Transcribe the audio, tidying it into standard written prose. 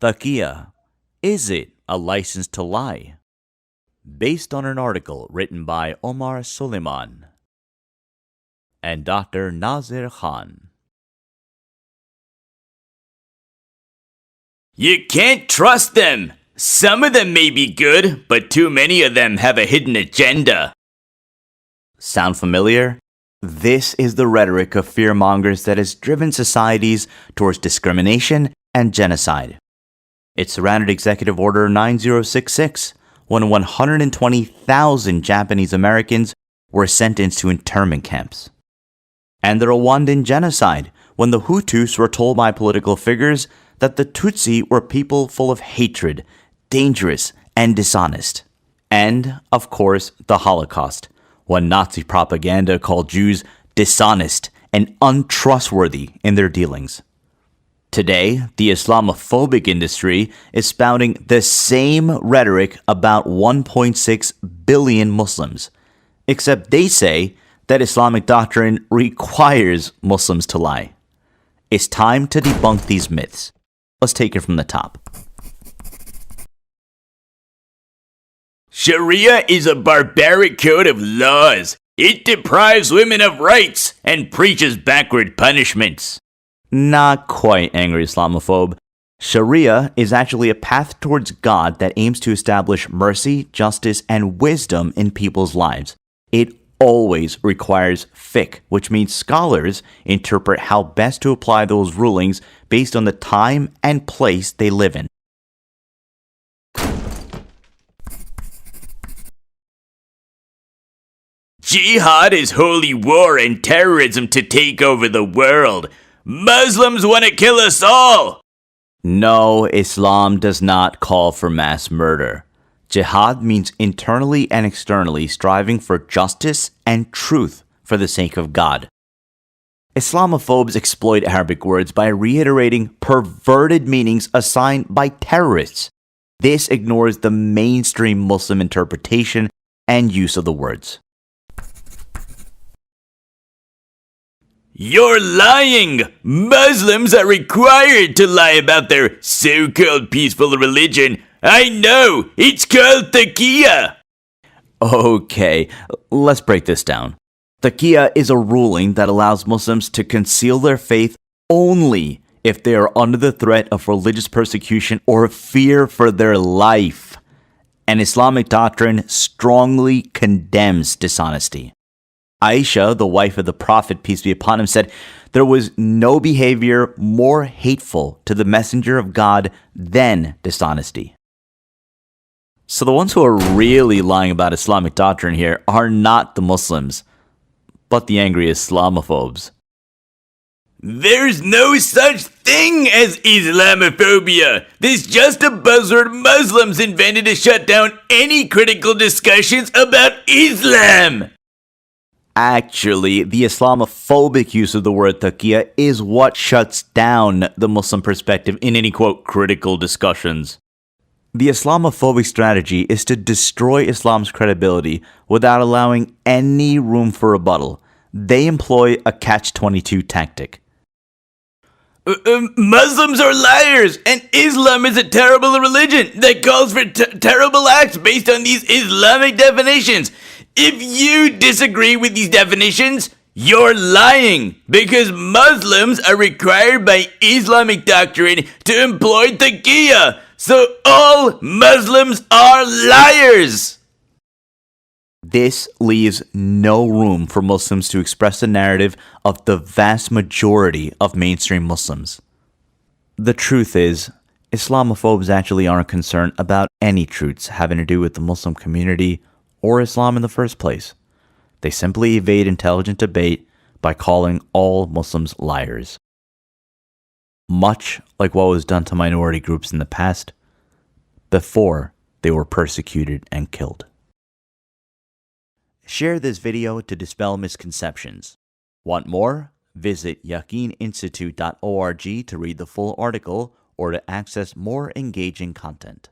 Taqiyya, is it a license to lie? Based on an article written by Omar Suleiman and Dr. Nazir Khan. You can't trust them! Some of them may be good, but too many of them have a hidden agenda. Sound familiar? This is the rhetoric of fearmongers that has driven societies towards discrimination and genocide. It surrounded Executive Order 9066 when 120,000 Japanese Americans were sentenced to internment camps. And the Rwandan genocide when the Hutus were told by political figures that the Tutsi were people full of hatred, dangerous, and dishonest. And, of course, the Holocaust, when Nazi propaganda called Jews dishonest and untrustworthy in their dealings. Today, the Islamophobic industry is spouting the same rhetoric about 1.6 billion Muslims, except they say that Islamic doctrine requires Muslims to lie. It's time to debunk these myths. Let's take it from the top. Sharia is a barbaric code of laws. It deprives women of rights and preaches backward punishments. Not quite, angry Islamophobe. Sharia is actually a path towards God that aims to establish mercy, justice, and wisdom in people's lives. It always requires fiqh, which means scholars interpret how best to apply those rulings based on the time and place they live in. Jihad is holy war and terrorism to take over the world. Muslims want to kill us all! No, Islam does not call for mass murder. Jihad means internally and externally striving for justice and truth for the sake of God. Islamophobes exploit Arabic words by reiterating perverted meanings assigned by terrorists. This ignores the mainstream Muslim interpretation and use of the words. You're lying! Muslims are required to lie about their so-called peaceful religion. I know! It's called Taqiyya! Okay, let's break this down. Taqiyya is a ruling that allows Muslims to conceal their faith only if they are under the threat of religious persecution or fear for their life. And Islamic doctrine strongly condemns dishonesty. Aisha, the wife of the Prophet, peace be upon him, said, "There was no behavior more hateful to the messenger of God than dishonesty." So the ones who are really lying about Islamic doctrine here are not the Muslims, but the angry Islamophobes. There's no such thing as Islamophobia. There's just a buzzword Muslims invented to shut down any critical discussions about Islam. Actually, the Islamophobic use of the word taqiyya is what shuts down the Muslim perspective in any, quote, critical discussions. The Islamophobic strategy is to destroy Islam's credibility without allowing any room for rebuttal. They employ a catch-22 tactic. Muslims are liars, and Islam is a terrible religion that calls for terrible acts based on these Islamic definitions. If you disagree with these definitions, you're lying, because Muslims are required by Islamic doctrine to employ taqiyya, so all Muslims are liars. This leaves no room for Muslims to express the narrative of the vast majority of mainstream Muslims. The truth is, Islamophobes actually aren't concerned about any truths having to do with the Muslim community or Islam in the first place. They simply evade intelligent debate by calling all Muslims liars. Much like what was done to minority groups in the past, before they were persecuted and killed. Share this video to dispel misconceptions. Want more? Visit YaqeenInstitute.org to read the full article or to access more engaging content.